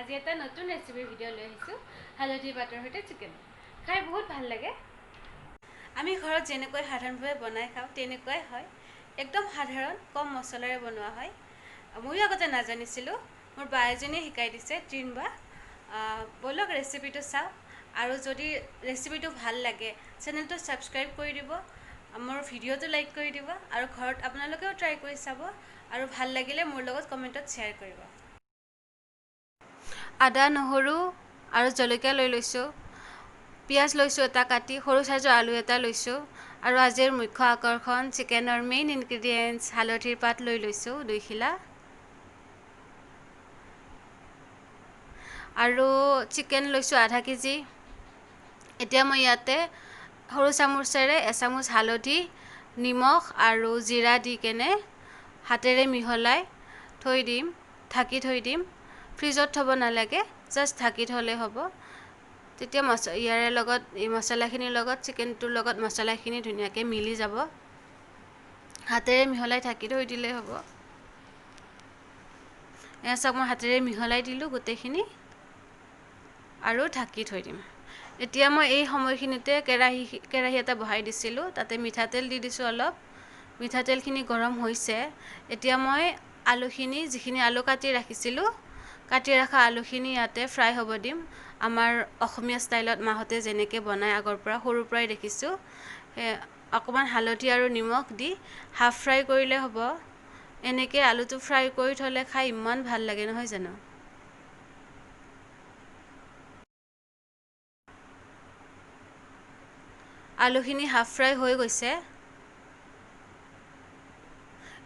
আজি এটা নতুন ৰেচিপি ভিডিঅ' লৈ আহিছোঁ হালধি পাতৰ সৈতে চিকেন খাই বহুত ভাল লাগে আমি ঘৰত যেনেকৈ সাধাৰণভাৱে বনাই খাওঁ তেনেকুৱাই হয় একদম সাধাৰণ কম মছলাৰে বনোৱা হয় ময়ো আগতে নাজানিছিলোঁ মোৰ বা এজনীয়ে শিকাই দিছে ত্ৰিনবা বলক ৰেচিপিটো চাওঁ আৰু যদি ৰেচিপিটো ভাল লাগে চেনেলটো ছাবস্ক্ৰাইব কৰি দিব মোৰ ভিডিঅ'টো লাইক কৰি দিব আৰু ঘৰত আপোনালোকেও ট্ৰাই কৰি চাব আৰু ভাল লাগিলে মোৰ লগত কমেণ্টত শ্বেয়াৰ কৰিব আদা নহৰু আৰু জলকীয়া লৈ লৈছোঁ পিঁয়াজ লৈছোঁ এটা কাটি সৰু সাইজৰ আলু এটা লৈছোঁ আৰু আজিৰ মুখ্য আকৰ্ষণ চিকেনৰ মেইন ইনগ্ৰেডিয়েণ্টছ হালধিৰ পাত লৈ লৈছোঁ 2 খিলা আৰু চিকেন লৈছোঁ আধা কেজি এতিয়া মই ইয়াতে সৰু চামুচেৰে এচামুচ হালধি নিমখ আৰু জিৰা দি কেনে হাতেৰে মিহলাই থৈ দিম ঢাকি থৈ দিম ফ্ৰিজত থব নালাগে জাস্ট ঢাকি থলে হ'ব তেতিয়া ইয়াৰে লগত এই মছলাখিনিৰ লগত চিকেনটোৰ লগত মছলাখিনি ধুনীয়াকৈ মিলি যাব হাতেৰে মিহলাই ঢাকি থৈ দিলে হ'ব এয়া চাওক মই হাতেৰে মিহলাই দিলোঁ গোটেইখিনি আৰু ঢাকি থৈ দিম এতিয়া মই এই সময়খিনিতে কেৰাহী এটা বহাই দিছিলোঁ তাতে মিঠাতেল দি দিছোঁ অলপ মিঠাতেলখিনি গৰম হৈছে এতিয়া মই আলুখিনি যিখিনি আলু কাটি ৰাখিছিলোঁ কাটি ৰখা আলুখিনি ইয়াতে ফ্ৰাই হ'ব দিম আমাৰ অসমীয়া ষ্টাইলত মাহতে যেনেকৈ বনাই আগৰ পৰা সৰুৰ পৰাই দেখিছোঁ অকণমান হালধি আৰু নিমখ দি হাফ ফ্ৰাই কৰিলে হ'ব এনেকৈ আলুটো ফ্ৰাই কৰি থ'লে খাই ইমান ভাল লাগে নহয় জানো আলুখিনি হাফ ফ্ৰাই হৈ গৈছে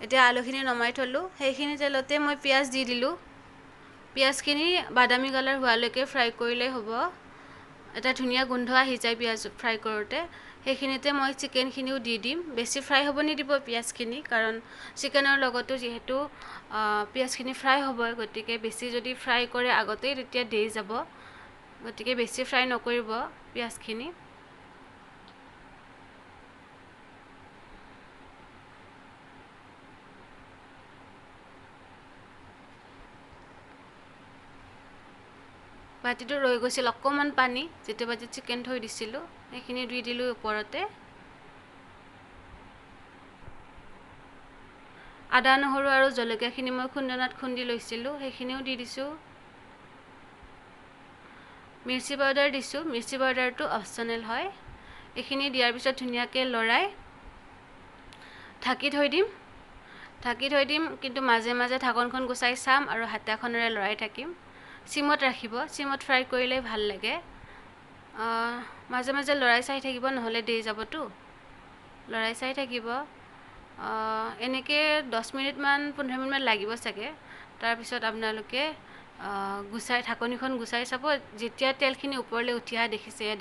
এতিয়া আলুখিনি নমাই থলোঁ সেইখিনি তেলতে মই পিঁয়াজ দি দিলোঁ পিঁয়াজখিনি বাদামী কালাৰ হোৱালৈকে ফ্ৰাই কৰিলেই হ'ব এটা ধুনীয়া গোন্ধ আহি যায় পিঁয়াজ ফ্ৰাই কৰোঁতে সেইখিনিতে মই চিকেনখিনিও দি দিম বেছি ফ্ৰাই হ'ব নিদিব পিঁয়াজখিনি কাৰণ চিকেনৰ লগতো যিহেতু পিঁয়াজখিনি ফ্ৰাই হ'ব গতিকে বেছি যদি ফ্ৰাই কৰে আগতেই তেতিয়া দেই যাব গতিকে বেছি ফ্ৰাই নকৰিব পিঁয়াজখিনি বাতিটো ৰৈ গৈছিল অকণমান পানী যেতিয়া বাতিত চিকেন থৈ দিছিলোঁ সেইখিনি দি দিলোঁ ওপৰতে আদা নহৰু আৰু জলকীয়াখিনি মই খুন্দনাত খুন্দি লৈছিলোঁ সেইখিনিও দি দিছোঁ মিৰ্চি পাউডাৰ দিছোঁ মিৰ্চি পাউডাৰটো অপশ্যনেল হয় এইখিনি দিয়াৰ পিছত ধুনীয়াকৈ লৰাই ঢাকি থৈ দিম কিন্তু মাজে মাজে ঢাকনখন গুচাই চাম আৰু হাতাখনেৰে লৰাই থাকিম চিমত ৰাখিব চিমত ফ্ৰাই কৰিলে ভাল লাগে মাজে মাজে লৰাই চাই থাকিব নহ'লে দেই যাবতো লৰাই চাই থাকিব এনেকৈ 10 মিনিটমান 15 মিনিটমান লাগিব চাগে তাৰপিছত আপোনালোকে গুচাই ঢাকনিখন গুচাই চাব যেতিয়া তেলখিনি ওপৰলৈ উঠি অহা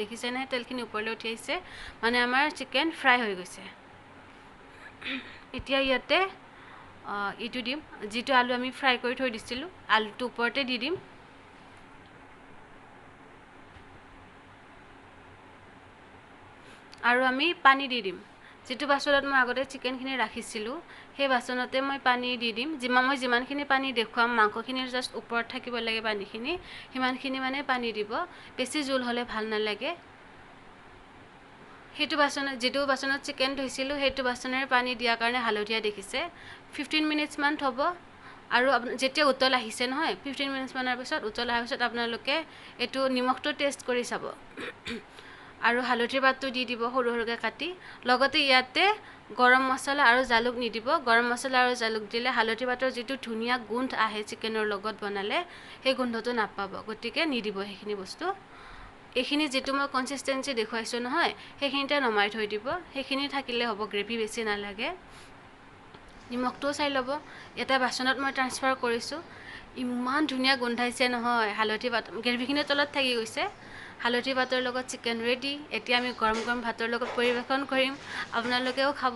দেখিছেনে তেলখিনি ওপৰলৈ উঠি আহিছে মানে আমাৰ চিকেন ফ্ৰাই হৈ গৈছে এতিয়া ইয়াতে এইটো দিম যিটো আলু আমি ফ্ৰাই কৰি থৈ দিছিলোঁ আলুটো ওপৰতে দি দিম আৰু আমি পানী দি দিম যিটো বাচনত মই আগতে চিকেনখিনি ৰাখিছিলোঁ সেই বাচনতে মই পানী দি দিম মই যিমানখিনি পানী দেখুৱাম মাংসখিনিৰ জাষ্ট ওপৰত থাকিব লাগে পানীখিনি সিমানখিনি মানে পানী দিব বেছি জোল হ'লে ভাল নালাগে সেইটো বাচনত যিটো বাচনত চিকেন ধুইছিলোঁ সেইটো বাচনেৰে পানী দিয়াৰ কাৰণে হালধীয়া দেখিছে 15 মিনিটছমান থ'ব আৰু যেতিয়া উতল আহিছে নহয় 15 মিনিটছমানৰ পিছত উতল অহাৰ পিছত আপোনালোকে এইটো নিমখটো টেষ্ট কৰি চাব আৰু হালধিৰ পাতটো দি দিব সৰু সৰুকৈ কাটি লগতে ইয়াতে গৰম মছলা আৰু জালুক নিদিব গৰম মছলা আৰু জালুক দিলে হালধি পাতৰ যিটো ধুনীয়া গোন্ধ আহে চিকেনৰ লগত বনালে সেই গোন্ধটো নাপাব গতিকে নিদিব সেইখিনি বস্তু এইখিনি যিটো মই কনচিষ্টেঞ্চি দেখুৱাইছোঁ নহয় সেইখিনিতে নমাই থৈ দিব সেইখিনি থাকিলে হ'ব গ্ৰেভি বেছি নালাগে নিমখটোও চাই ল'ব এটা বাচনত মই ট্ৰান্সফাৰ কৰিছোঁ ইমান ধুনীয়া গোন্ধাইছে নহয় হালধি পাত গ্ৰেভিখিনি তলত থাকি গৈছে হালধি পাতৰ লগত চিকেন ৰেডি এতিয়া আমি গৰম গৰম ভাতৰ লগত পৰিৱেশন কৰিম আপোনালোকেও খাব